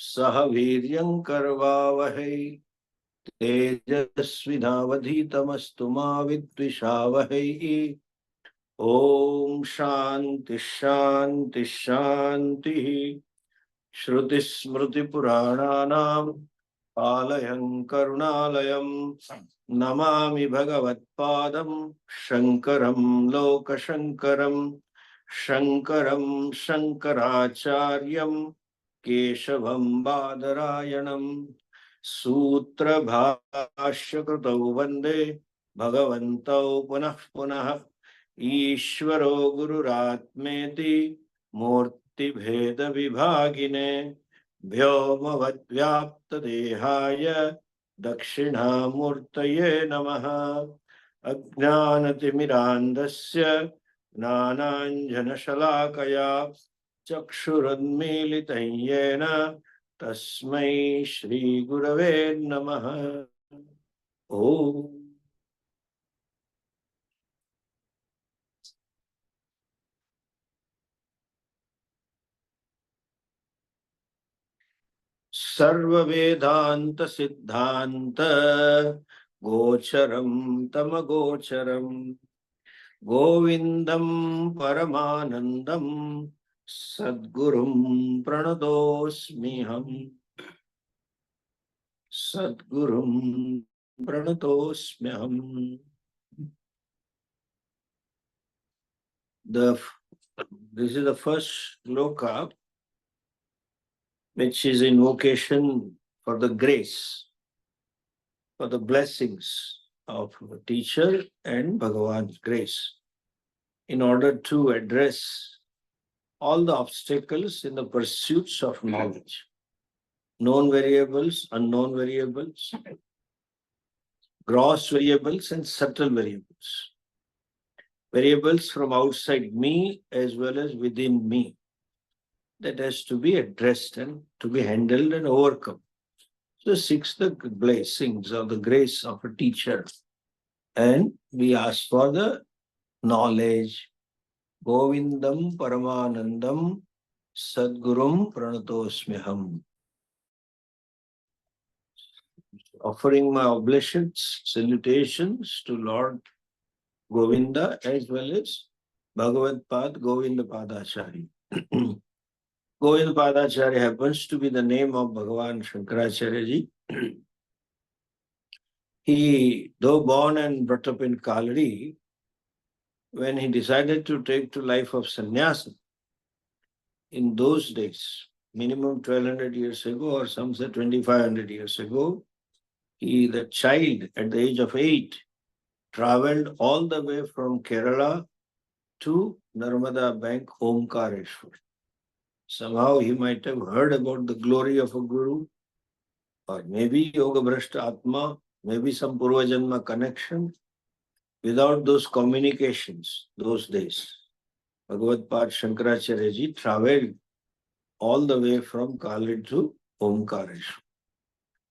सह वीर्यं करवावहै तेजस्विनावधीतमस्तु मा विद्विषावहै। ओम शांति शांति शांति। श्रुति स्मृति पुराणानाम आलयं करुणालयं नमामि भगवत्पादं शंकरं लोकशंकरं। शंकरं शंकराचार्यं केशवं बादरायणं सूत्रभाष्यकृतौ वन्दे भगवन्तौ पुनः पुनः। ईश्वरो गुरुरात्मेति मूर्तिभेद विभागिने व्योमवद्व्याप्तदेहाय दक्षिणामूर्तये नमः। अज्ञानतिमिरान्धस्य ज्ञानाञ्जनशलाकया चक्षुरुन्मीलितं येन तस्मै श्रीगुरवे नमः। ओम। सर्व वेदांत सिद्धांत गोचरम तम गोचरम गोविंदम परमानंदम सद्गुरुं प्रणतोस्म्यहम्। सद्गुरुं प्रणतोस्म्यहम्। This is the first shloka, which is invocation for the grace, for the blessings of the teacher and Bhagavan's grace, in order to address all the obstacles in the pursuits of knowledge. Known variables, unknown variables, gross variables and subtle variables. Variables from outside me as well as within me. That has to be addressed and to be handled and overcome. So seeks the blessings or the grace of a teacher. And we ask for the knowledge. Govindam Paramanandam Sadgurum Pranatosmyaham. Offering my oblations, salutations to Lord Govinda as well as Bhagavad Pad Govinda Padacharya. Govinda Padacharya happens to be the name of Bhagavan Shankaracharyaji. He, though born and brought up in Kalari, when he decided to take to life of sannyasa, in those days, minimum 1200 years ago, or some say 2500 years ago, he, the child at the age of 8, traveled all the way from Kerala to Narmada bank, Omkareshwar. Somehow he might have heard about the glory of a guru, or maybe Yoga Bhrashta Atma, maybe some Purvajanma connection. Without those communications, those days, Bhagavad Pad Shankaracharyaji traveled all the way from Kalari to Omkareshwar.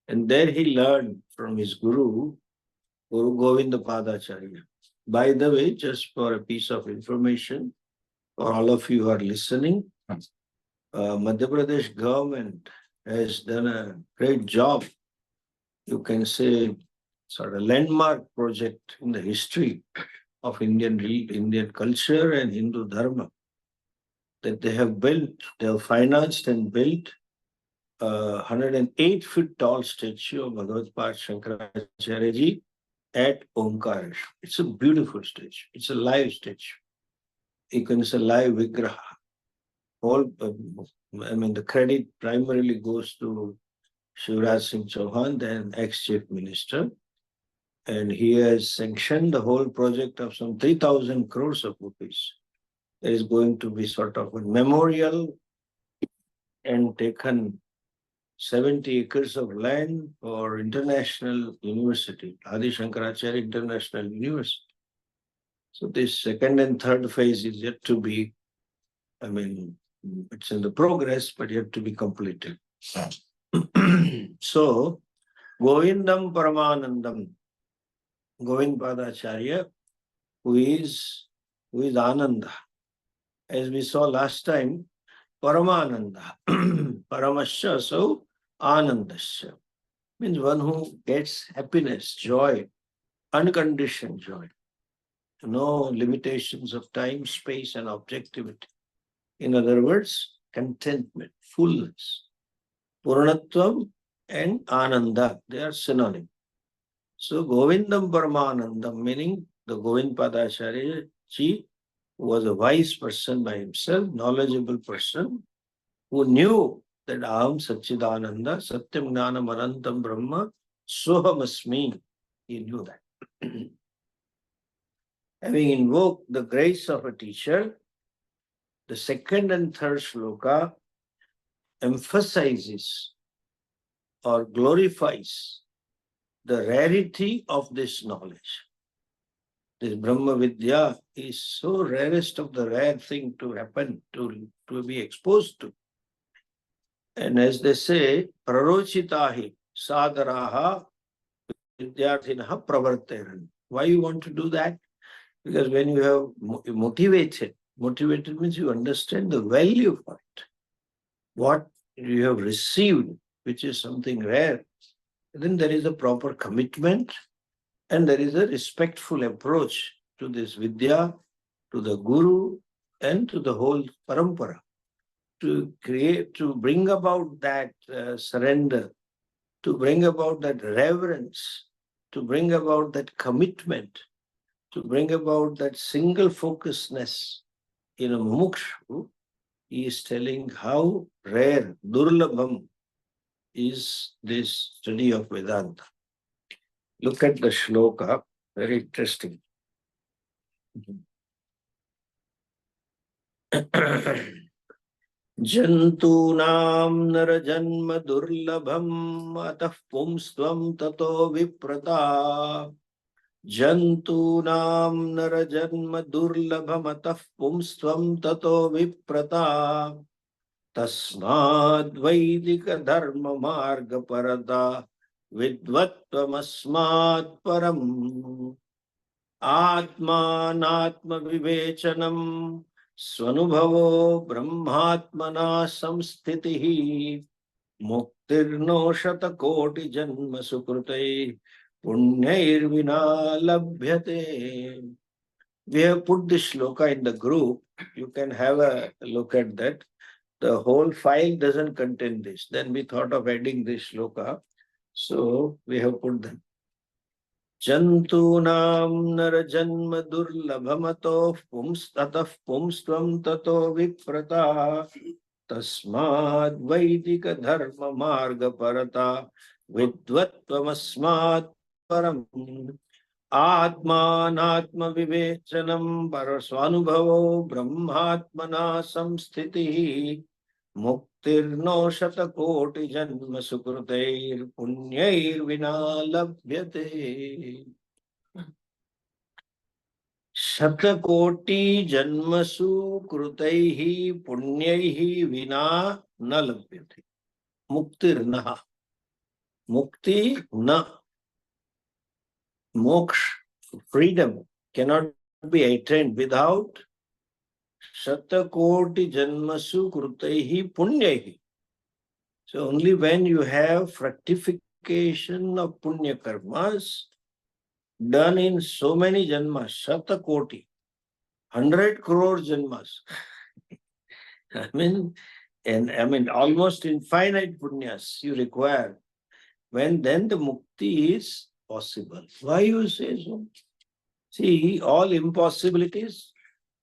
And there he learned from his guru, Guru Govinda Padacharya. By the way, just for a piece of information, for all of you who are listening, Madhya Pradesh government has done a great job. You can say sort of landmark project in the history of Indian culture and Hindu Dharma, that they have built, they have financed and built a 108-foot tall statue of Bhagavad Pad Shankaracharyaji at Omkareshwar. It's a beautiful statue. It's a live statue. You can say live Vigraha. The credit primarily goes to Shivraj Singh Chauhan, then ex-chief minister. And he has sanctioned the whole project of some 3,000 crores of rupees. There is going to be sort of a memorial and taken 70 acres of land for international university, Adi Shankaracharya International University. So this second and third phase is yet to be, it's in the progress, but yet to be completed. So, Govindam Paramanandam, Govind Padacharya, who is Ananda. As we saw last time, Paramananda. Paramasya so Anandasya. Means one who gets happiness, joy, unconditioned joy. No limitations of time, space, and objectivity. In other words, contentment, fullness. Purnatvam and Ananda, they are synonyms. So Govindam Paramanandam, meaning the Govind Padacharya Ji was a wise person by himself, knowledgeable person, who knew that Aham Satchidananda, Satyam Gnanam Anantam Brahma, Soham Asmi. He knew that. Having invoked the grace of a teacher, the second and third shloka emphasizes or glorifies the rarity of this knowledge. This Brahma Vidya is so rarest of the rare thing to happen, to be exposed to. And as they say, prarochitahi sadaraha vidyarthinaha pravarteran. Why you want to do that? Because when you have motivated means you understand the value of it. What you have received, which is something rare, then there is a proper commitment and there is a respectful approach to this Vidya, to the Guru, and to the whole parampara. To bring about that surrender, to bring about that reverence, to bring about that commitment, to bring about that single focusedness in a mumukshu. He is telling how rare, durlabham is this study of Vedanta. Look at the shloka, very interesting. Jantunam narajanma durlabham atah pumstvam tato viprata. Jantunam narajanma durlabham atah pumstvam tato viprata. Tasmad vaidika dharma marga parata vidvatvamasmat param. Atmanatma vivechanam svanubhavo brahmatmana samsthitihi muktirno shatakoti janma sukrutai punyair vina labhyate. We have put this shloka in the group. You can have a look at that. The whole file doesn't contain this. Then we thought of adding this shloka. So we have put them. Jantunam narajanma durlabhamato pumstatah pumstvam tato viprata tasmad vaidika dharma marga parata vidvatvamasmat param atmanatma vivechanam parasvanubhavo brahmatmana samsthitihi muktirno shatakoti janma sukruteir punyair vina labhyate. Shatakoti janmasu krutaihi punyaihi vina na labhyate. Muktirna. Mukti na. Moksha, freedom, cannot be attained without Shatakoti janmasu krutaihi punyahi. So only when you have fructification of punya karmas done in so many janmas, Shatakoti, 100 crore janmas. I mean almost infinite punyas you require. When then the mukti is possible. Why you say so? See, all impossibilities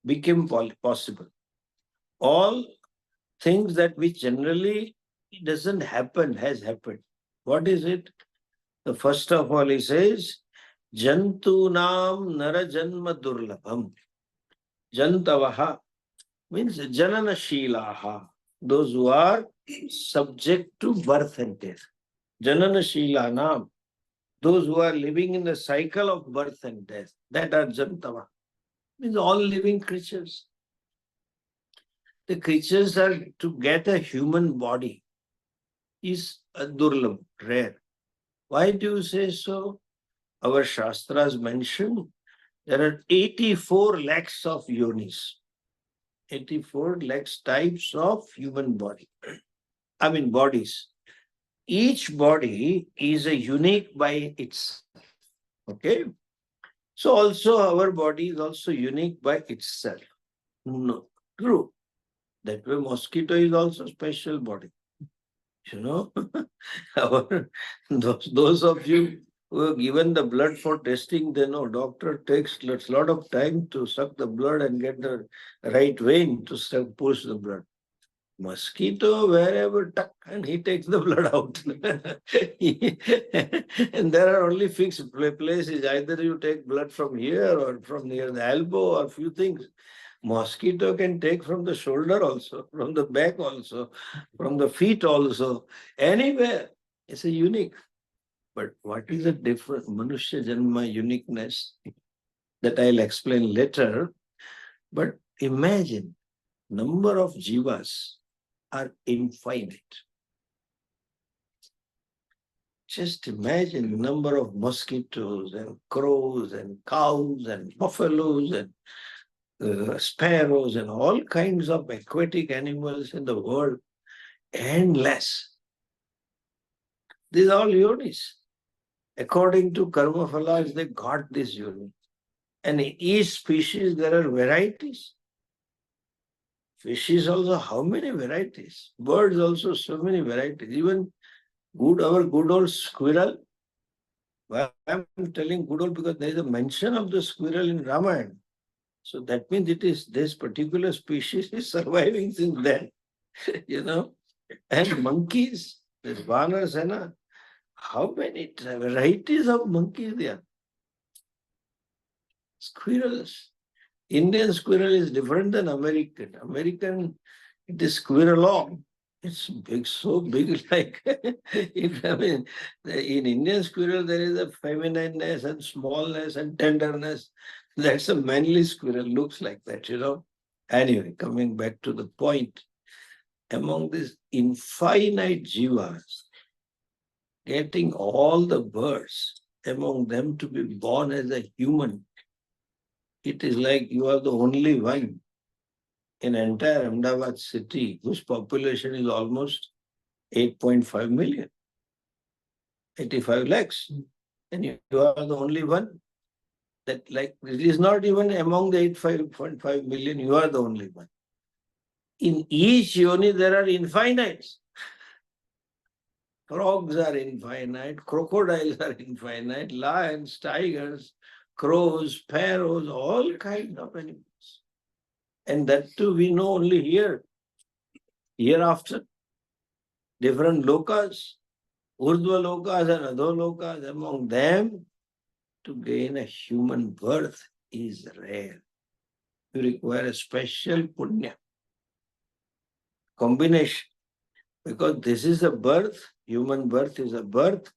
became possible. All things that which generally doesn't happen has happened. What is it? The first of all he says, Jantunam narajanma durlabham. Jantavaha means janana shilaha. Those who are subject to birth and death. Janana shilanam. Those who are living in the cycle of birth and death. That are jantava. Means all living creatures. The creatures are to get a human body is a durlabh, rare. Why do you say so? Our Shastras mention there are 84 lakhs of yonis. 84 lakhs types of human body. I mean bodies. Each body is a unique by itself. Okay? So also our body is also unique by itself. No, true. That way mosquito is also special body. You know, our, those of you who have given the blood for testing, they know doctor takes a lot of time to suck the blood and get the right vein to push the blood. Mosquito, wherever, tuck, and he takes the blood out. And there are only fixed places. Either you take blood from here or from near the elbow or few things. Mosquito can take from the shoulder also, from the back also, from the feet also, anywhere. It's a unique. But what is the different Manushya Janma uniqueness that I'll explain later. But imagine number of jivas are infinite. Just imagine number of mosquitoes and crows and cows and buffaloes and sparrows and all kinds of aquatic animals in the world, endless. These are all yonis. According to karma phalas, they got this yoni. And in each species there are varieties. Fishes also, how many varieties? Birds also, so many varieties. Even our good old squirrel. Why I'm telling good old? Because there is a mention of the squirrel in Ramayana. So that means it is this particular species is surviving since then. You know, and monkeys, this Vanasena, how many varieties of monkeys there are? Squirrels. Indian squirrel is different than American. American, it is squirrelong. It's big, so big, like, I mean, in Indian squirrel, there is a feminineness and smallness and tenderness. That's a manly squirrel, looks like that, you know. Anyway, coming back to the point, among these infinite jivas, getting all the birds, among them to be born as a human, it is like you are the only one in entire Ahmedabad city whose population is almost 8.5 million, 85 lakhs. And you are the only one that, like, it is not even among the 85.5 million, you are the only one. In each yoni, there are infinites. Frogs are infinite, crocodiles are infinite, lions, tigers, crows, sparrows, all kinds of animals. And that too we know only here. Hereafter, different lokas, urdhva lokas and adho lokas, among them, to gain a human birth is rare. You require a special punya combination. Because this is a birth, human birth is a birth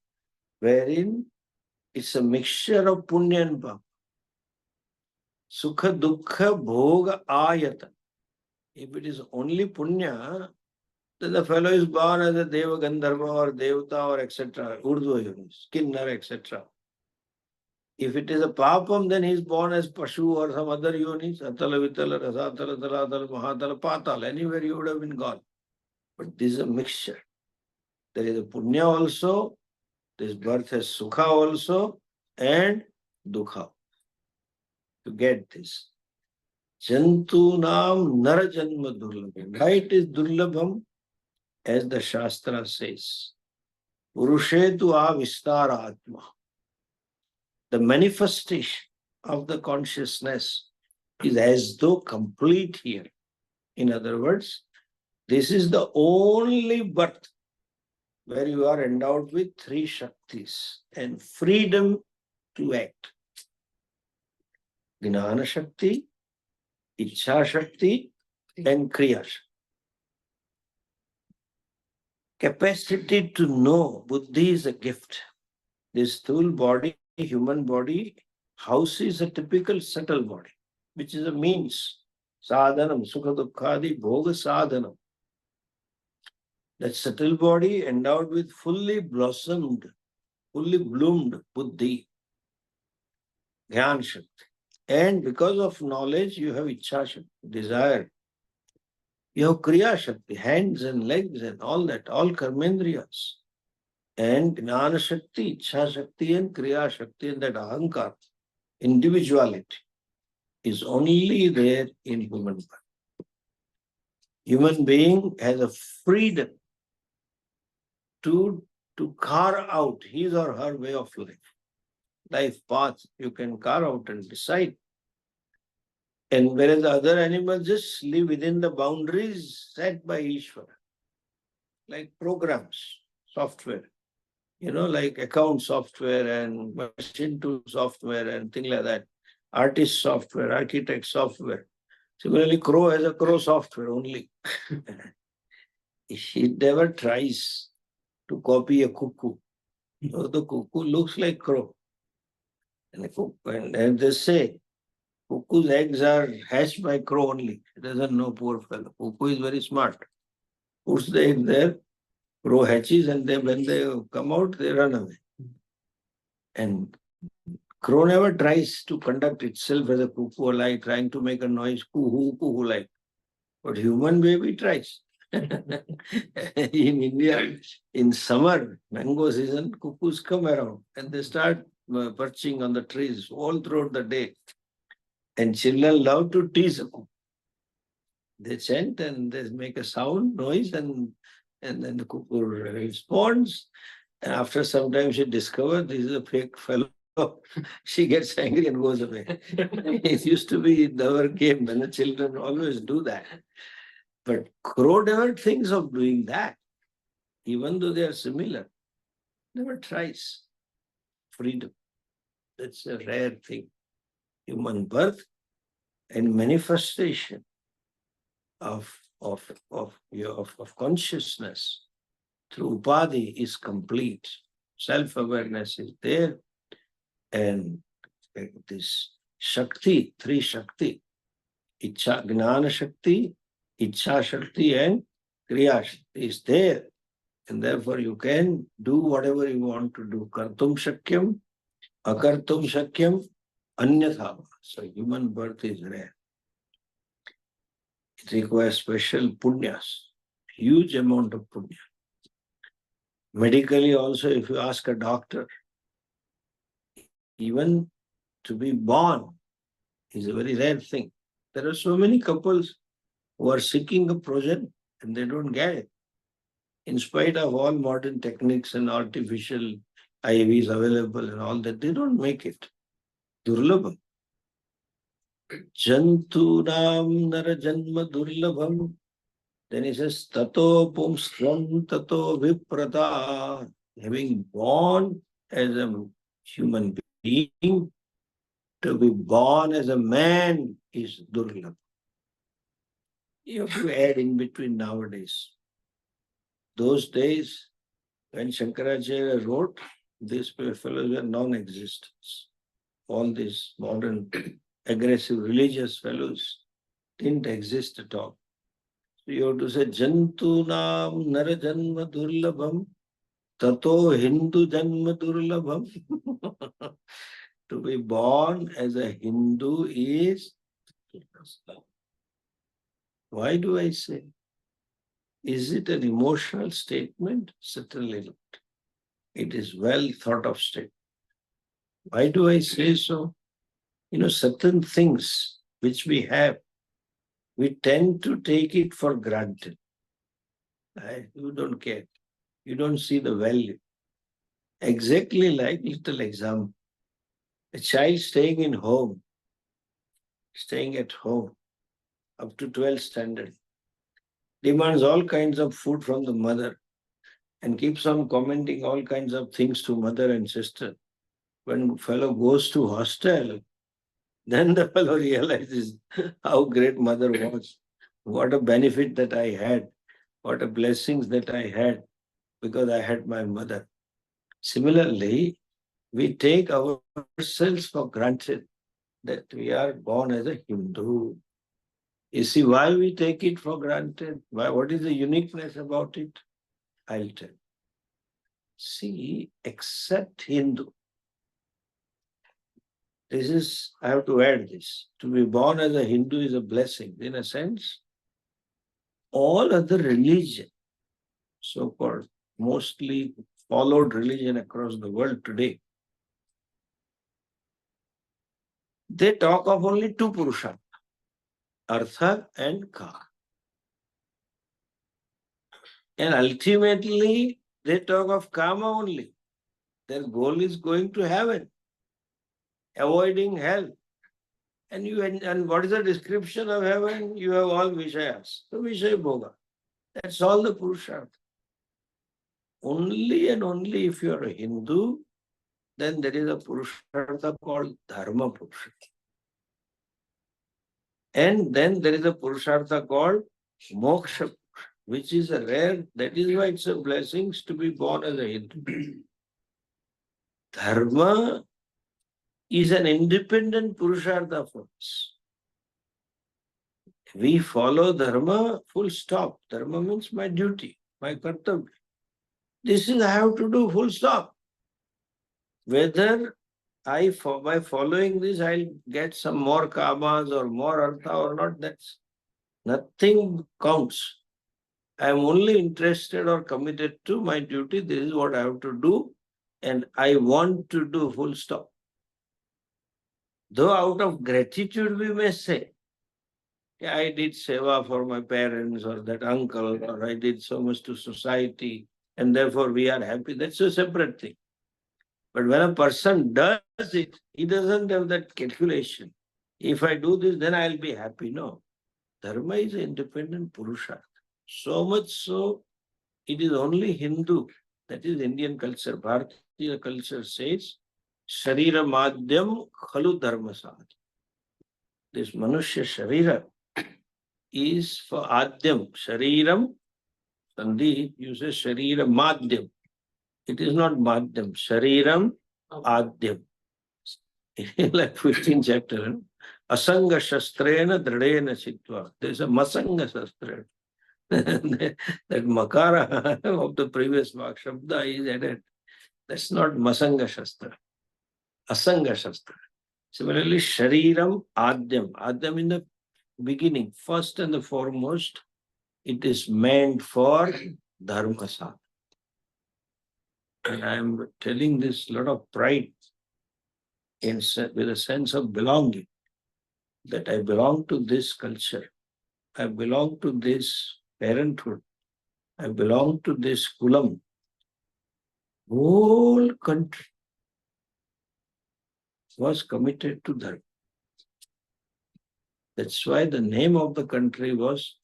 wherein it's a mixture of punya and papa. Sukha, dukkha, bhoga, ayata. If it is only punya, then the fellow is born as a deva, gandharva or devata or etc. Urdhva yonis, kinnar, etc. If it is a papam, then he is born as pashu or some other yonis, atala, vitala, rasatala, talatala, mahatala, patal. Anywhere you would have been gone. But this is a mixture. There is a punya also, this birth has sukha also, and dukha. To get this. Jantunam nara janma durlabham. Why it is durlabham? As the Shastra says, Purushetu avistara atma. The manifestation of the consciousness is as though complete here. In other words, this is the only birth where you are endowed with three Shaktis and freedom to act. Gnana Shakti, Ichha Shakti, and Kriya Shakti. Capacity to know, buddhi is a gift. This stool body, human body, houses a typical subtle body, which is a means. Sadhanam, sukha dukkhadi, bhoga sadhanam. That subtle body endowed with fully blossomed, fully bloomed buddhi, jnana shakti. And because of knowledge, you have ichha shakti, desire. You have Kriya Shakti, hands and legs and all that, all Karmendriyas. And Jnana Shakti, Ichha Shakti and Kriya Shakti and that Ahankar, individuality, is only there in human being. Human being has a freedom to carve out his or her way of life path. You can carve out and decide. And whereas other animals just live within the boundaries set by Ishvara, like programs, software, like account software and machine tool software and things like that, artist software, architect software. Similarly, crow has a crow software only. It never tries to copy a cuckoo. The cuckoo looks like crow. And they say, cuckoo's eggs are hatched by crow only. He doesn't know, poor fellow. Cuckoo is very smart. Puts the egg there, crow hatches, and then when they come out, they run away. And crow never tries to conduct itself as a cuckoo, like trying to make a noise, cuckoo, like. But human baby tries. In India, in summer, mango season, cuckoos come around and they start perching on the trees all throughout the day. And children love to tease a cuckoo. They chant and they make a sound, noise, and then the cuckoo responds. And after some time, she discovers this is a fake fellow. She gets angry and goes away. It used to be in our game when the children always do that. But crow never thinks of doing that, even though they are similar. Never tries. Freedom. That's a rare thing. Human birth and manifestation of consciousness through upadhi is complete. Self-awareness is there, and this Shakti, three Shakti, Ichha, Gnana Shakti, Ichha Shakti and Kriya Shakti is there. And therefore you can do whatever you want to do. Kartum Shakyam, Akartum Shakyam, Anyatha. So human birth is rare. It requires special punyas, huge amount of punya. Medically also, if you ask a doctor, even to be born is a very rare thing. There are so many couples who are seeking a progeny and they don't get it. In spite of all modern techniques and artificial IVs available and all that, they don't make it. Durlabham. Jantunam nara janma durlabham. Then he says, tato pumsvam tato viprata. Having born as a human being, to be born as a man is durlabh. You have to add in between nowadays. Those days, when Shankaracharya wrote, these fellows were non-existents. All these modern aggressive religious fellows didn't exist at all. So you have to say, Jantunam nara janma durlabham, tato Hindu janma durlabham. To be born as a Hindu is... Why do I say? Is it an emotional statement? Certainly not. It is well thought of statement. Why do I say so? Certain things which we have, we tend to take it for granted. You don't care. You don't see the value. Exactly like little example. A child staying at home up to 12th standard, demands all kinds of food from the mother and keeps on commenting all kinds of things to mother and sister. When fellow goes to hostel, then the fellow realizes how great mother was, what a benefit that I had, what a blessings that I had because I had my mother. Similarly, we take ourselves for granted that we are born as a Hindu. You see why we take it for granted? What is the uniqueness about it? I'll tell you. See, except Hindu. I have to add this. To be born as a Hindu is a blessing, in a sense. all other religion, so-called mostly followed religion across the world today, they talk of only two purushartha, artha and kama. And ultimately, they talk of kama only. Their goal is going to heaven, avoiding hell. And what is the description of heaven? You have all Vishayas. So Vishaya Bhoga. That's all the Purushartha. Only and only if you are a Hindu, then there is a Purushartha called Dharma Purushartha. And then there is a Purushartha called Moksha, which is a rare, that is why it's a blessing to be born as a Hindu. Dharma is an independent Purushartha for us. We follow Dharma, full stop. Dharma means my duty, my kartavya. This is I have to do, full stop. Whether by following this, I'll get some more kamas or more artha or not, that's nothing counts. I am only interested or committed to my duty. This is what I have to do, and I want to do, full stop. Though out of gratitude we may say, yeah, I did seva for my parents or that uncle, or I did so much to society, and therefore we are happy. That's a separate thing. But when a person does it, he doesn't have that calculation. If I do this, then I'll be happy. No. Dharma is an independent Purushartha. So much so, it is only Hindu, that is Indian culture. Bharatiya culture says, Sharira Madhyam Khalu Dharma Sadhana. This Manushya Sharira is for Adyam. Shariram, Sandhi uses Sharira Madhyam. It is not Madhyam. Shariram Adyam. Like 15th chapter. Asanga Shastrena Dradena Chitva. There is a Masanga Shastra. That Makara of the previous Vak Shabda is added. That's not Masanga Shastra. Asanga Shastra. Similarly, Shariram Adyam. Adyam in the beginning, first and the foremost, it is meant for Dharma Sadhana. And I am telling this lot of pride with a sense of belonging, that I belong to this culture. I belong to this parenthood. I belong to this kulam. Whole country was committed to Dharma. That's why the name of the country was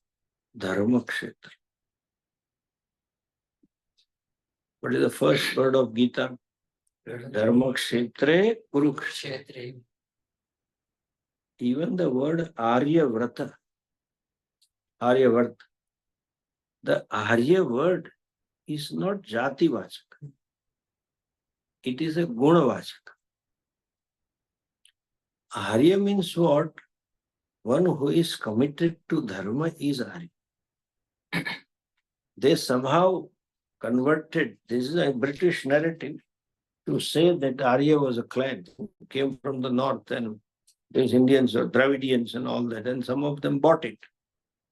Dharma Kshetra. What is the first word of Gita? Dharma Kshetre Kurukshetra. Even the word Arya Vrata, Aryavarta, the Arya word is not Jati Vachaka. It is a Guna Vachaka. Arya means what? One who is committed to Dharma is Arya. They somehow converted, this is a British narrative, to say that Arya was a clan who came from the north, and these Indians or Dravidians and all that, and some of them bought it.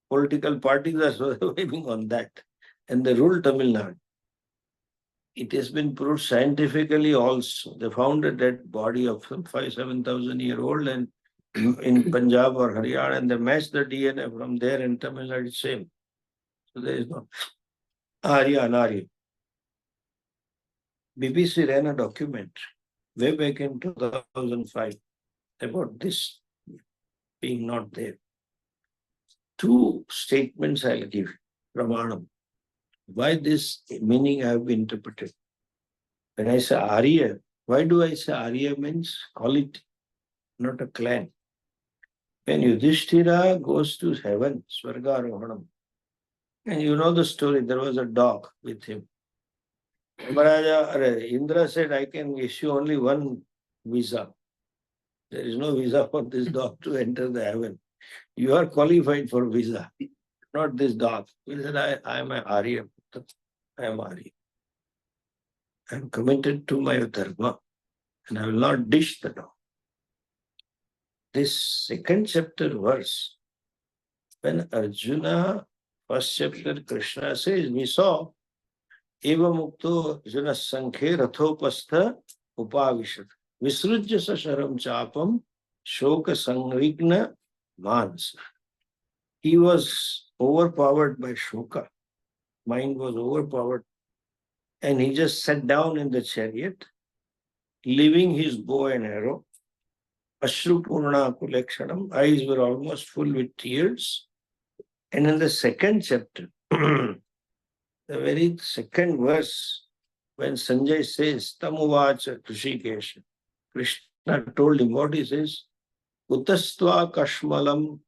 Political parties are surviving on that, and they ruled Tamil Nadu. It has been proved scientifically also. They found a dead body of some 5,000-7,000 year old and in Punjab or Haryana, and they matched the DNA from there in Tamil Nadu, same. So there is no Arya and Arya. BBC ran a documentary way back in 2005 about this being not there. Two statements I'll give, Pramanam. Why this meaning I have interpreted. When I say Arya, why do I say Arya means quality, not a clan? When Yudhishthira goes to heaven, Swarga Arohanam, and you know the story, there was a dog with him. Maharaja, Indra said, I can issue only one visa. There is no visa for this dog to enter the heaven. You are qualified for visa, not this dog. He said, I am an Arya. I am Arya. I am committed to my dharma, and I will not dish the dog. This second chapter verse, when Arjuna First chapter, Krishna says, we saw, Eva mukto jana sankhe rathopastha upavishat. Visrujya sasharam chapam shoka sangrigna mansa. He was overpowered by shoka. Mind was overpowered. And he just sat down in the chariot, leaving his bow and arrow. Ashru Purna Kulekshanam, eyes were almost full with tears. And in the second chapter, the very second verse, when Sanjay says, Tamuvacha Krishikesha, Krishna told him what he says, Utastva Kashmalam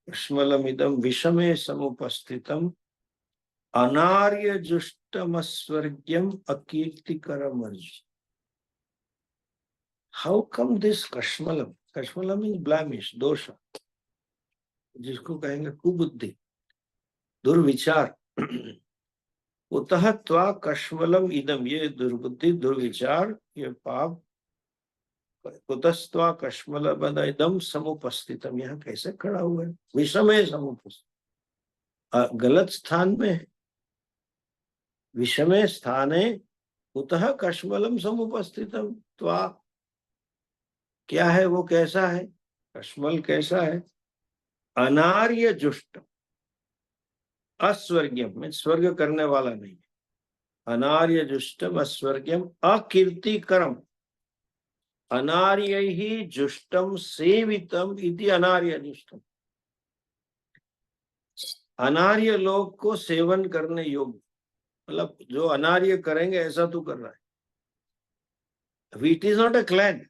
idam Vishame Samupastitam Anarya Jushtamasvargyam Akirtikaram Arjuna. How come this Kashmalam? Kashmalam means blemish, dosha. जिसको कहेंगे कुबुद्धि, दुर्विचार. उतः त्वा कश्मलम इदम, ये दुर्बुद्धि, दुर्विचार, ये पाप. कुतस्त्वा कश्मलम इदम समुपस्थितम, यहाँ कैसे खड़ा हुआ है? विषमे समुपस्थित, गलत स्थान में है. विषमे स्थाने उतः कश्मलम समुपस्थितम. त्वा क्या है, वो कैसा है? कश्मल कैसा है? अनार्य जुष्ट, अस्वर्ग्यम में स्वर्ग करने वाला नहीं. अनार्य जुष्टम अस्वर्ग्यम अकीर्तिकरम. अनार्य ही जुष्टम सेवितम इति अनार्य जुष्टम. अनार्य लोग को सेवन करने योग्य, मतलब जो अनार्य करेंगे ऐसा तू कर रहा है. It is not a clan.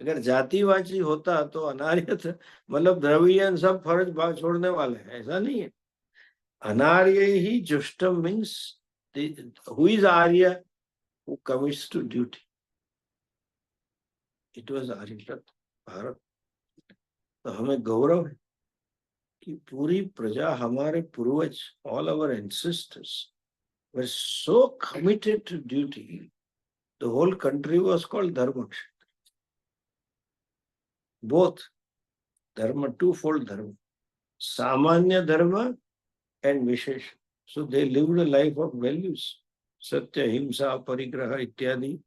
अगर जातिवाची होता तो अनार्य, मतलब द्रविड़ियन सब फर्ज भाग छोड़ने वाले हैं, ऐसा नहीं है. अनार्य ही जुष्टम means who is Arya, who commits to duty. It was Aryavrat Bharat. तो हमें गौरव है कि पूरी प्रजा, हमारे पूर्वज, all our ancestors were so committed to duty. The whole country was called dharma. Both dharma, twofold dharma, samanya dharma and vishesha. So they lived a life of values, satya, himsa, parigraha, ityadi,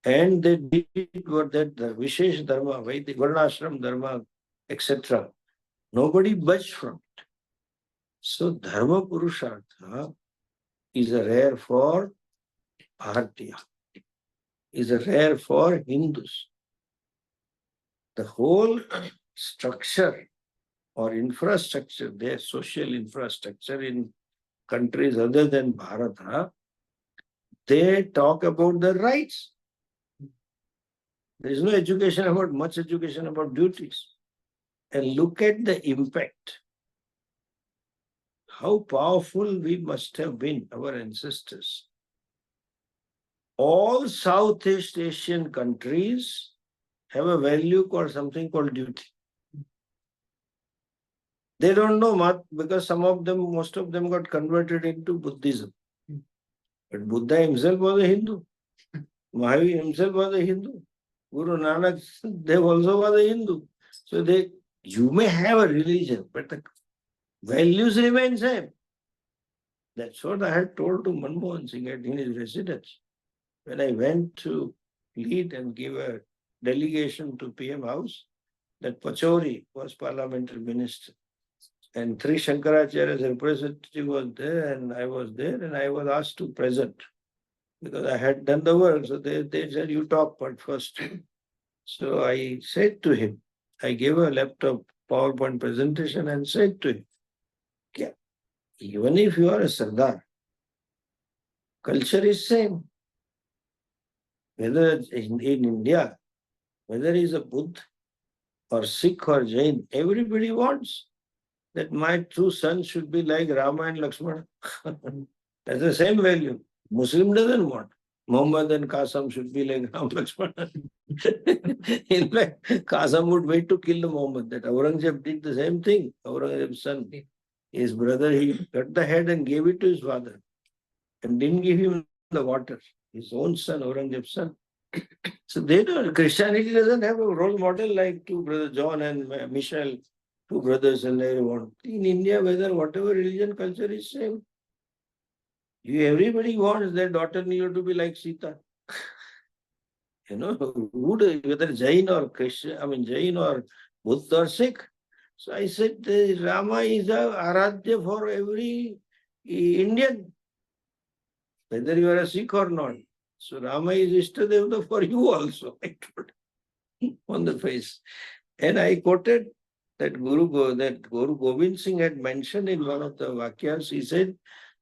and they did what that the vishesh dharma, Vedic varnashram dharma, etc. Nobody budged from it. So dharma purushartha is a rare for Bharatiya, is a rare for Hindus. The whole structure or infrastructure, their social infrastructure in countries other than Bharata, they talk about the rights. There is no education about, much education about duties. And look at the impact. How powerful we must have been, our ancestors. All Southeast Asian countries have a value called something called duty. They don't know much because some of them, most of them got converted into Buddhism. But Buddha himself was a Hindu. Mahavir himself was a Hindu. Guru Nanak Dev also was a Hindu. So you may have a religion, but the values remain same. That's what I had told to Manmohan Singh in his residence. When I went to lead and give a delegation to PM House, that Pachauri was parliamentary minister. And Adi Shankaracharyaji's representative was there, and I was there, and I was asked to present because I had done the work. So they said, you talk but first. So I said to him, I gave a laptop PowerPoint presentation and said to him, even if you are a Sardar, culture is same. Whether in India, whether he's a Buddha or Sikh or Jain, everybody wants that my two sons should be like Rama and Lakshmana. That's the same value. Muslim doesn't want. Muhammad and Qasim should be like Ram Lakshmana. In fact, Qasim would wait to kill Muhammad. That Aurangzeb did the same thing. Aurangzeb's son, his brother, he cut the head and gave it to his father and didn't give him the water. His own son, Aurangzeb's son. So they don't, Christianity doesn't have a role model like to Brother John and Michelle two brothers and they want. In India, whatever religion, culture is same. Everybody wants their daughter-in-law to be like Sita. Whether Jain or Christian, Jain or Buddha or Sikh. So I said, Rama is a Aradhya for every Indian, whether you are a Sikh or not. So Rama is Ishtadevta for you also, I told on the face. And I quoted that Guru Gobind Singh had mentioned in one of the Vakyas. He said,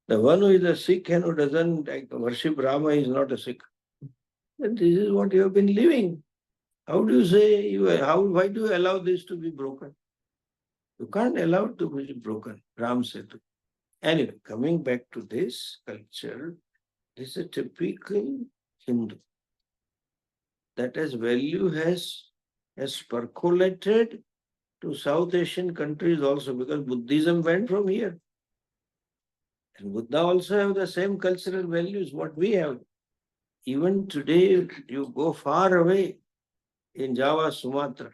the one who is a Sikh and who doesn't worship Rama is not a Sikh. And this is what you have been living. How do you say, why do you allow this to be broken? You can't allow it to be broken, Ram said. Anyway, coming back to this culture, this is a typical Hindu. That as value has percolated to South Asian countries also, because Buddhism went from here. And Buddha also have the same cultural values what we have. Even today, you go far away in Java, Sumatra,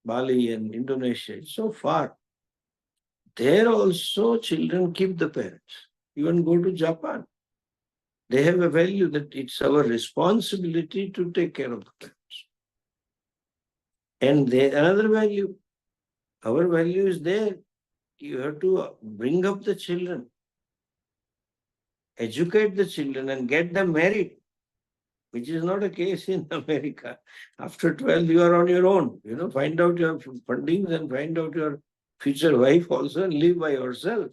Bali and Indonesia, it's so far. There also children keep the parents. Even go to Japan. They have a value that it's our responsibility to take care of the parents. And another value, our value is there. You have to bring up the children, educate the children and get them married, which is not a case in America. After 12, you are on your own. Find out your fundings and find out your future wife also and live by yourself.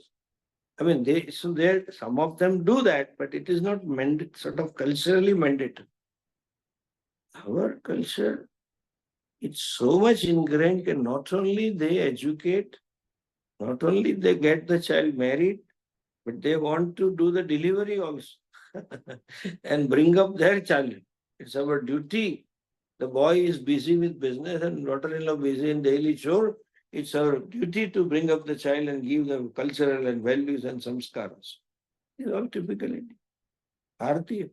Some of them do that, but it is not sort of culturally mandatory. Our culture, it's so much ingrained that not only they educate, not only they get the child married, but they want to do the delivery also and bring up their child. It's our duty. The boy is busy with business and daughter-in-law busy in daily chore. It's our duty to bring up the child and give them cultural and values and samskaras. It's all typically Bharatiya.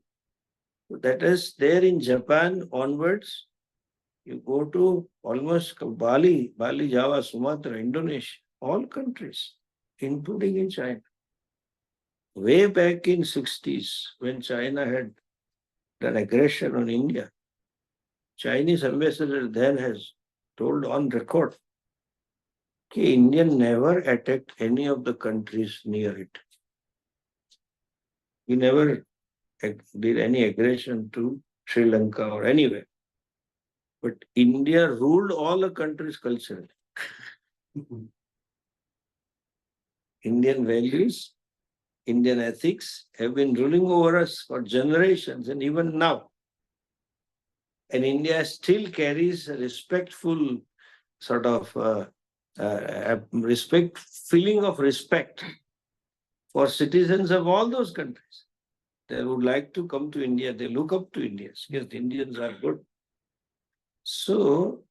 So that is there in Japan onwards. You go to almost Bali, Java, Sumatra, Indonesia, all countries, including in China. Way back in 60s, when China had done aggression on India, Chinese ambassador then has told on record that India never attacked any of the countries near it. We never did any aggression to Sri Lanka or anywhere. But India ruled all the countries culturally. Indian values, Indian ethics have been ruling over us for generations and even now. And India still carries a respectful sort of feeling of respect for citizens of all those countries. They would like to come to India. They look up to Indians because the Indians are good. So,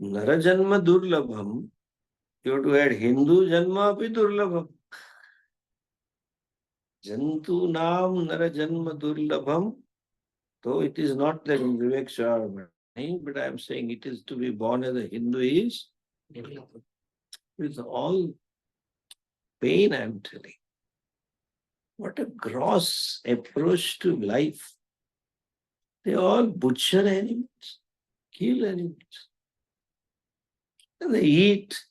Narajanma Durlabham, you have to add Hindu Janma api Durlabham. Jantu Nam Narajanma Durlabham. Though it is not that Vivek Chudamani, but I am saying it is to be born as a Hindu is with all pain, I am telling. What a gross approach to life. They all butcher animals, kill animals, and they eat.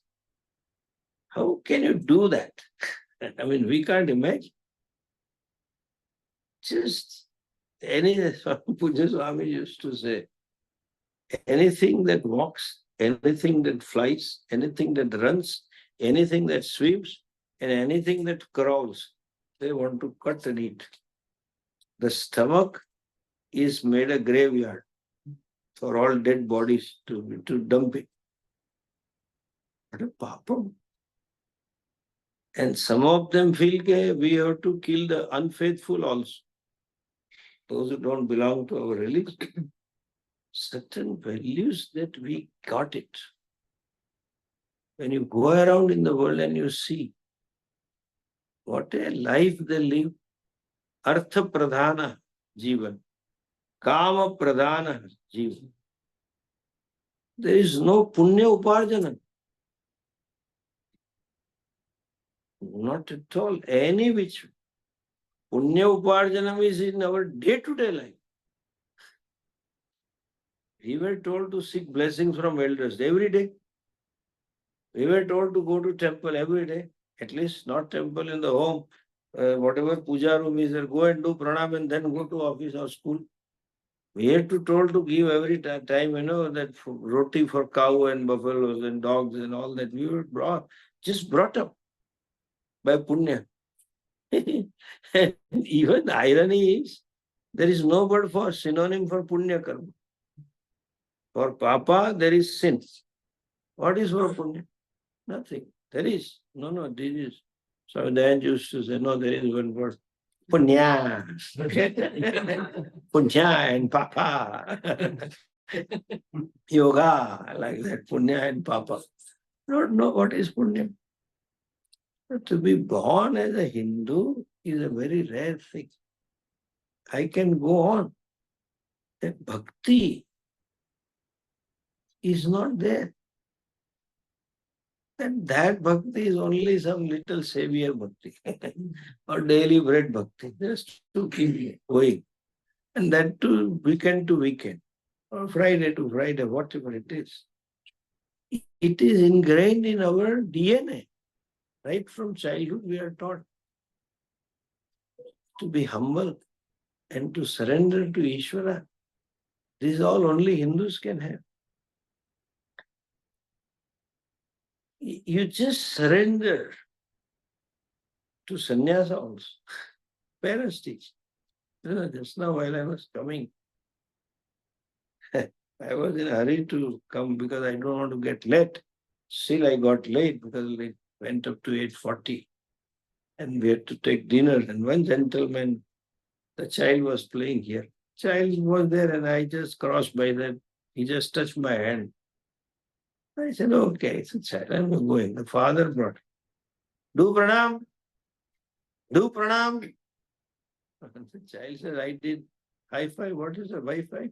How can you do that? We can't imagine. Just Puj Swamiji used to say, anything that walks, anything that flies, anything that runs, anything that swims, and anything that crawls, they want to cut and eat. The stomach is made a graveyard for all dead bodies to dump it. What a papam. And some of them feel we have to kill the unfaithful also. Those who don't belong to our religion. Certain values that we got it. When you go around in the world and you see what a life they live, Artha Pradhana Jivan, Kama Pradhana Jivan. There is no Punya Uparjana. Not at all. Any which way. Punya Uparjanam is in our day-to-day life. We were told to seek blessings from elders every day. We were told to go to temple every day. At least not temple in the home. Whatever puja room is there, go and do pranam and then go to office or school. We are told to give every time, that roti for cow and buffaloes and dogs and all that. We were brought up by punya. And even the irony is, there is no word for synonym for punya karma. For papa, there is sin. What is for punya? Nothing. There is. No, this is. So then used to say, no, there is one word. Punya. Punya and papa. Yoga, like that. Punya and papa. Don't know what is punya. To be born as a Hindu is a very rare thing. I can go on. That bhakti is not there. And that bhakti is only some little savior bhakti or daily bread bhakti, just to keep going. And that too weekend to weekend or Friday to Friday, whatever it is. It is ingrained in our DNA. Right from childhood, we are taught to be humble and to surrender to Ishvara. This is all only Hindus can have. You just surrender to sannyasa also. Parents teach. Just now while I was coming, I was in a hurry to come because I don't want to get late. Still I got late because it went up to 8:40 and we had to take dinner. And one gentleman, the child was playing here. Child was there and I just crossed by that. He just touched my hand. I said, okay, it's a child. I'm going. The father brought. Do pranam. Do pranam. The child said, I did high five. What is a Wi-Fi?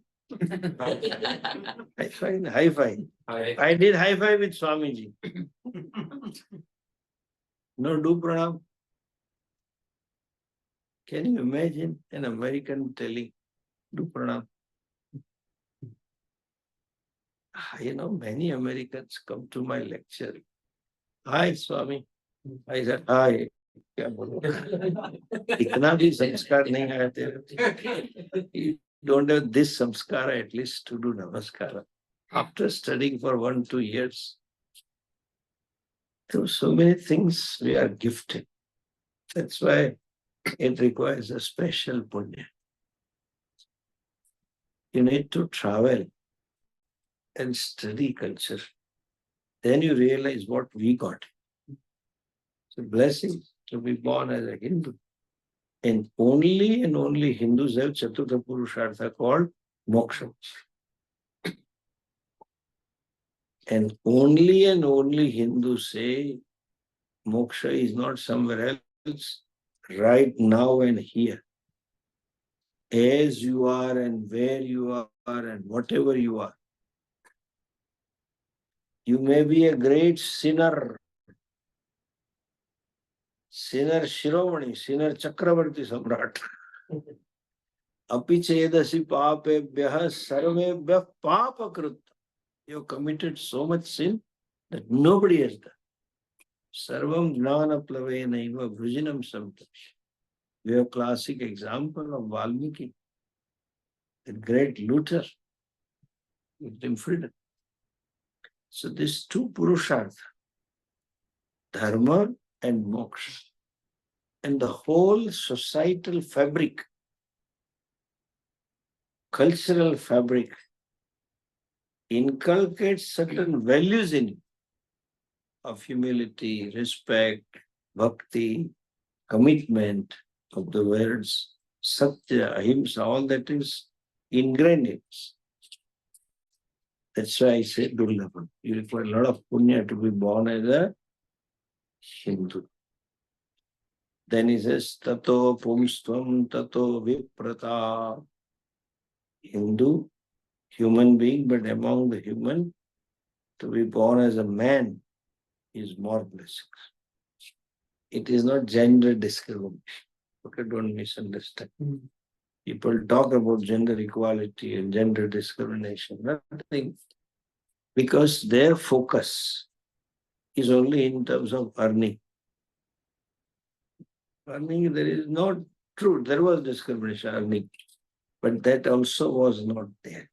High five. I did high five with Swamiji. No, do pranam. Can you imagine an American telling, do pranam? Many Americans come to my lecture. Hi, Swami. I said, hi. क्या बोलो इतना भी संस्कार नहीं आया तेरे you don't have this samskara at least to do namaskara after studying for 1-2 years. There are so many things we are gifted. That's why it requires a special punya. You need to travel and study culture. Then you realize what we got. It's a blessing to be born as a Hindu. And only Hindus have Chaturtha Purushartha called moksha. And only Hindus say moksha is not somewhere else, right now and here. As you are and where you are and whatever you are. You may be a great sinner. Sinner Shiromani, sinner Chakravarti Samrat. Apichedasi papebhyah sarvebhyah papakrit. You have committed so much sin that nobody has done. Sarvam jnana plavenaiva vrujinam samtash. We have a classic example of Valmiki, the great Luther, with him freedom. So these two purushartha, dharma and moksha, and the whole societal fabric, cultural fabric, inculcates certain values in you of humility, respect, bhakti, commitment of the words, satya, ahimsa, all that is ingrained in us. That's why I say Durlabha. You require a lot of punya to be born as a Hindu. Then he says, Tato pumstvam tato viprata. Hindu, human being, but among the human, to be born as a man is more blessings. It is not gender discrimination. Okay, don't misunderstand. People talk about gender equality and gender discrimination. Nothing. Because their focus is only in terms of earning. Earning, there is not true. There was discrimination, earning. But that also was not there.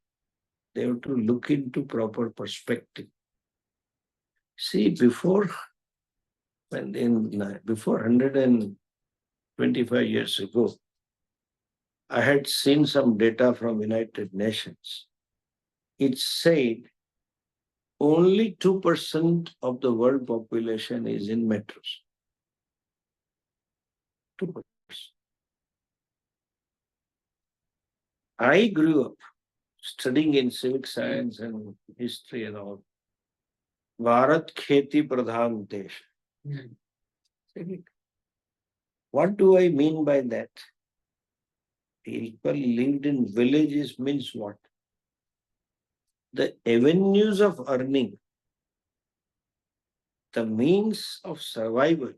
They have to look into proper perspective. See, before 125 years ago, I had seen some data from United Nations. It said only 2% of the world population is in metros. 2%. I grew up studying in civic science and history and all. Bharat Kheti Pradhan Desh. What do I mean by that? People lived in villages means what? The avenues of earning, the means of survival,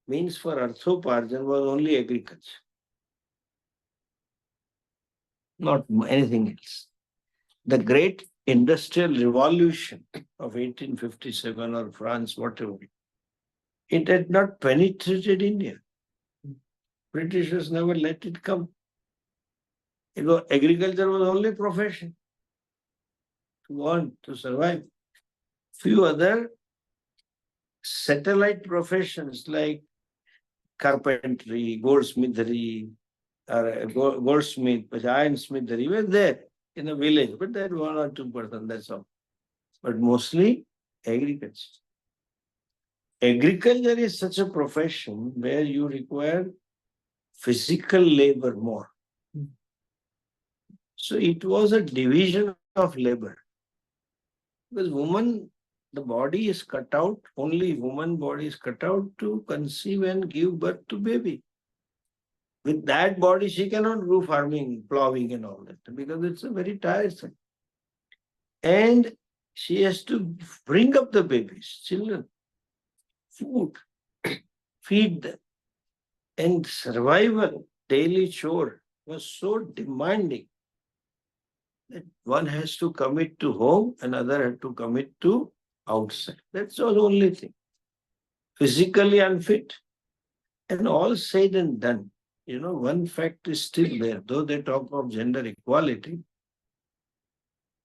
means for Arthoparjan was only agriculture. Not anything else. The great industrial revolution of 1857 or France, whatever, it had not penetrated India. Britishers never let it come. Agriculture was only profession to earn, to survive. Few other satellite professions like carpentry, goldsmithery, or goldsmith, ironsmithery were there in a village, but that 1 or 2%, that's all. But mostly agriculture. Agriculture is such a profession where you require physical labor more. So it was a division of labor. Because woman, the body is cut out, only woman body is cut out to conceive and give birth to baby. With that body, she cannot do farming, plowing and all that, because it's a very tiresome. And she has to bring up the babies, children, food, feed them. And survival, daily chore was so demanding that one has to commit to home, another had to commit to outside. That's the only thing. Physically unfit. And all said and done. One fact is still there. Though they talk of gender equality,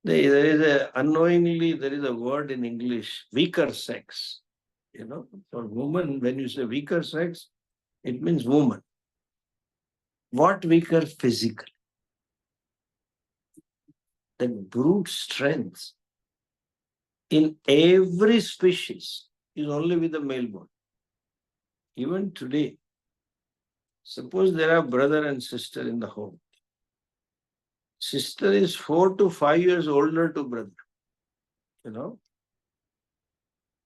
unknowingly, there is a word in English, weaker sex. For woman, when you say weaker sex, it means woman. What weaker? Physically. That brute strength in every species is only with the male body. Even today, suppose there are brother and sister in the home. Sister is 4 to 5 years older to brother.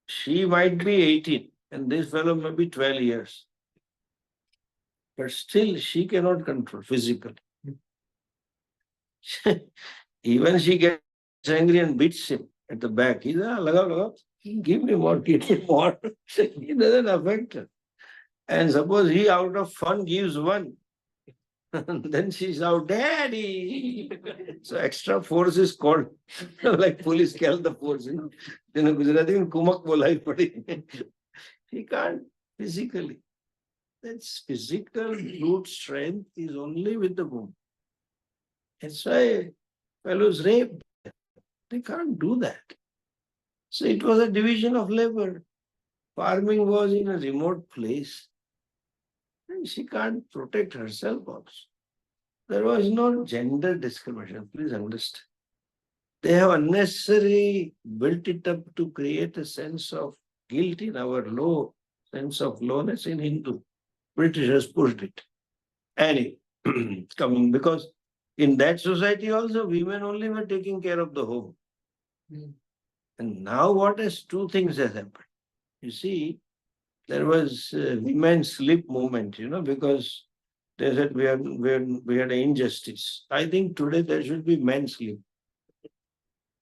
She might be 18 and this fellow may be 12 years. But still she cannot control physically. Even she gets angry and beats him at the back. He says, laga, give me more, give me more. He doesn't affect her. And suppose he out of fun gives one. Then she's out, daddy. So extra force is called. Like police call the force. Gujarati in kumak bolai padi. He can't physically. That's physical brute strength is only with the woman. That's why fellows rape. They can't do that. So it was a division of labor. Farming was in a remote place. And she can't protect herself also. There was no gender discrimination, please understand. They have unnecessarily built it up to create a sense of guilt in our low sense of lowness in Hindu. Britishers pushed it. Anyway, coming because in that society also women only were taking care of the home. And now what has two things has happened. You see, there was women's slip movement, because they said we had an injustice. I think today there should be men's slip.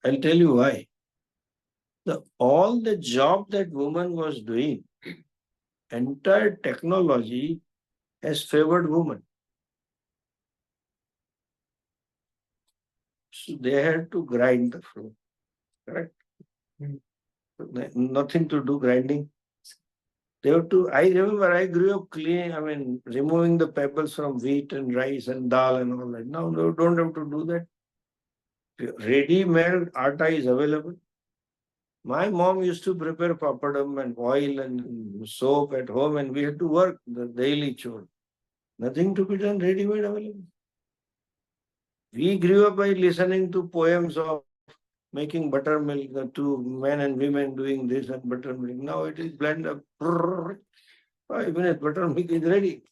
I'll tell you why. All the job that woman was doing entire technology has favored women. So they had to grind the flour, correct? Nothing to do grinding. They have to, I remember I grew up removing the pebbles from wheat and rice and dal and all that. Now they don't have to do that. Ready-made atta is available. My mom used to prepare papadam and oil and soap at home, and we had to work the daily chore. Nothing to be done, ready-made available. We grew up by listening to poems of making buttermilk, the two men and women doing this and buttermilk. Now it is blend up. 5 minutes, buttermilk is ready.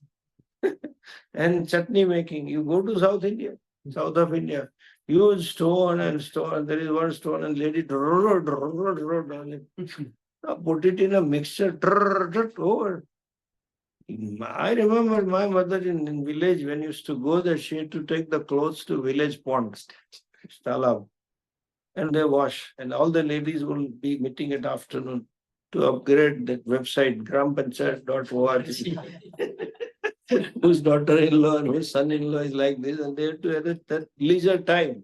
And chutney making. You go to South India, south of India, huge stone and stone. There is one stone and lady put it in a mixture. Over. I remember my mother in village when used to go there, she had to take the clothes to village ponds, talab, and they wash. And all the ladies will be meeting at afternoon to upgrade that website, grampanchat.org. Whose daughter-in-law and whose son-in-law is like this, and they have to have that leisure time,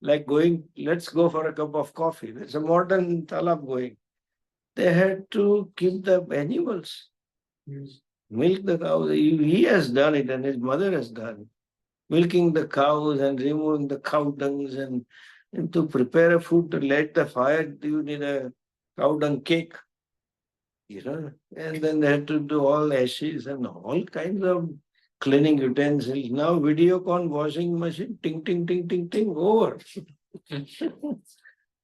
like going, let's go for a cup of coffee. There's a modern talab going. They had to keep the animals, milk the cows. He has done it, and his mother has done it. Milking the cows and removing the cow dungs, and to prepare a food to light the fire, you need a cow dung cake. And then they had to do all ashes and all kinds of cleaning utensils. Now Videocon washing machine, ting, ting, ting, ting, ting, over.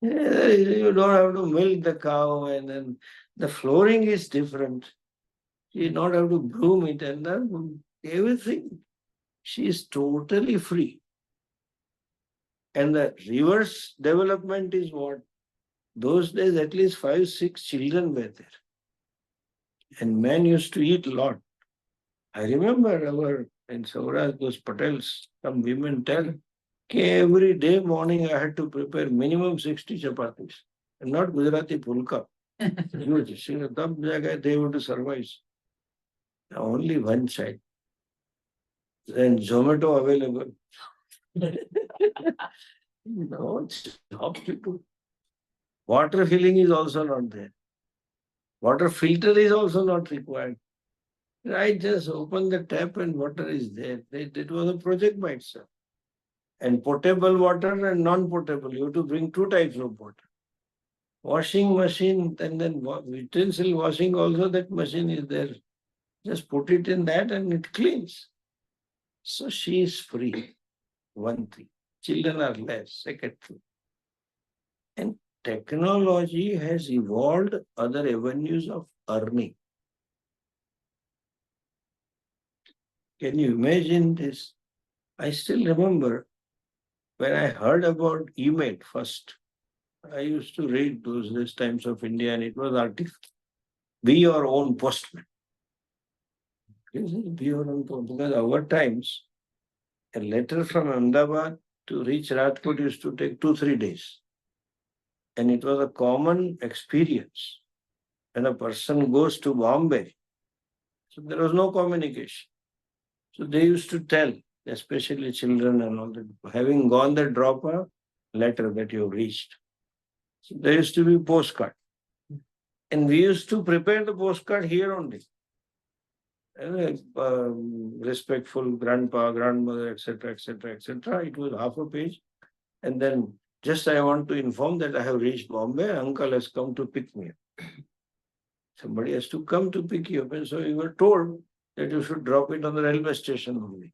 You don't have to milk the cow, and then the flooring is different. You don't have to broom it, and then everything. She is totally free. And the reverse development is what? Those days at least 5, 6 children were there. And men used to eat a lot. I remember in Saurashtra, those Patels, some women tell, every day morning I had to prepare minimum 60 chapatis. And not Gujarati pulka. Huge. They would survive. Only one child. Then Zomato available. No job to do. Water filling is also not there. Water filter is also not required. I just open the tap and water is there. It was a project by itself. And potable water and non-potable. You have to bring 2 types of water. Washing machine, and then utensil washing also, that machine is there. Just put it in that and it cleans. So she is free. One thing. Children are less. Second thing. And technology has evolved other avenues of earning. Can you imagine this? I still remember when I heard about email first. I used to read those Times of India, and it was article. Be your own postman. Be your own postman. Because our times, a letter from Ahmedabad to reach Rajkot used to take 2-3 days. And it was a common experience. When a person goes to Bombay, so there was no communication. So they used to tell, especially children and all that, having gone there, drop a letter that you have reached. So there used to be postcard. And we used to prepare the postcard here only. Respectful grandpa, grandmother, etc., etc., etc. It was half a page. And then just I want to inform that I have reached Bombay. Uncle has come to pick me up. Somebody has to come to pick you up. And so you were told that you should drop it on the railway station only.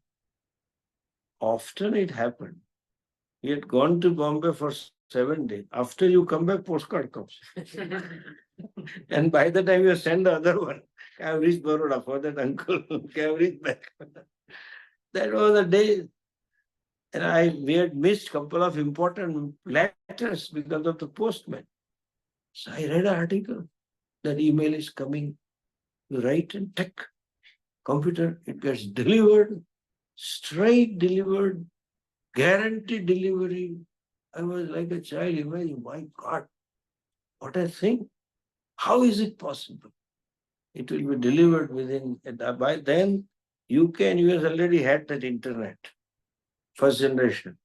Often it happened. He had gone to Bombay for 7 days. After you come back, postcard comes. And by the time you send the other one, I have reached Baroda for that uncle. I have reached back. That was the day. And we had missed a couple of important letters because of the postman. So I read an article. That email is coming. You write and tech. Computer, it gets delivered. Straight delivered. Guaranteed delivery. I was like a child. Imagine, my God, what a thing. How is it possible? It will be delivered within, by then, UK and US already had that internet, first generation.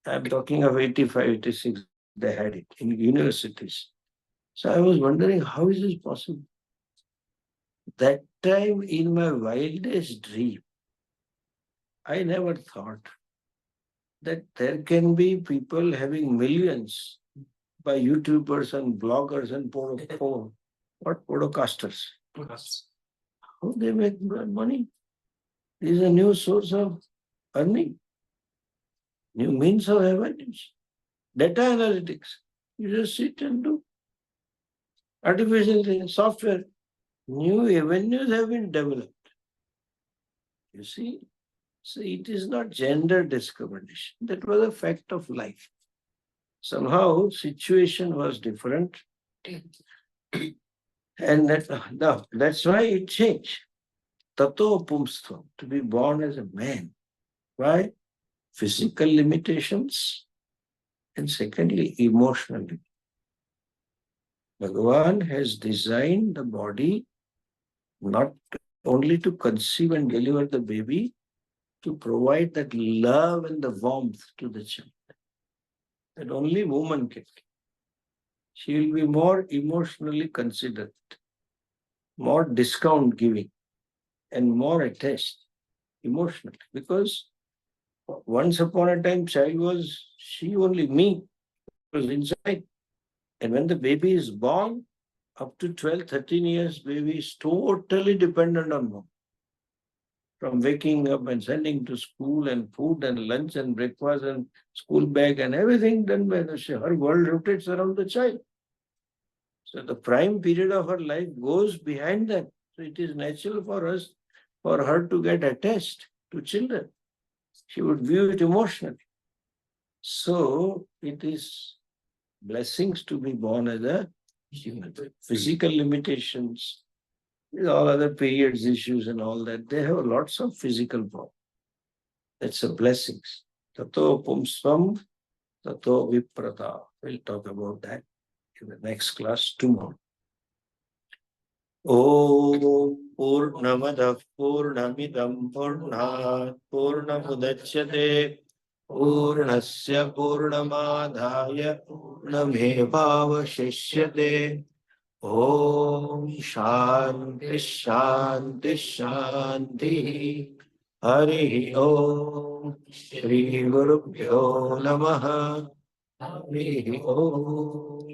I'm talking of 85, 86, they had it in universities. So I was wondering, how is this possible? That time in my wildest dream, I never thought that there can be people having millions by YouTubers and bloggers and podcasters. How they make money? This is a new source of earning, new means of avenues. Data analytics. You just sit and do. Artificial intelligence, software. New avenues have been developed. You see? So it is not gender discrimination. That was a fact of life. Somehow situation was different. And that's why it changed. Tato pumstvam, to be born as a man. Why? Physical limitations, and secondly, emotionally. Bhagavan has designed the body not only to conceive and deliver the baby, to provide that love and the warmth to the child that only woman can. She will be more emotionally considerate, more discount giving, and more attached emotionally. Because once upon a time, child was she only, me was inside. And when the baby is born, up to 12, 13 years, baby is totally dependent on mom. From waking up and sending to school and food and lunch and breakfast and school bag and everything done by the her world rotates around the child. So the prime period of her life goes behind that. So it is natural for us, for her to get attached to children. She would view it emotionally. So it is blessings to be born as a human. Physical limitations, with all other periods issues and all that, they have lots of physical problems. That's a blessings. Tato pumsvam, tato viprata. We'll talk about that in the next class tomorrow. Om Purnamadav Purnamidam Purnat Purnamudachyate Purnasya Purnamadhaya Purnamevavashishyate. Om Shanti Shanti Shanti. Hari Om Shri Gurubhyo Namaha. Hari Om.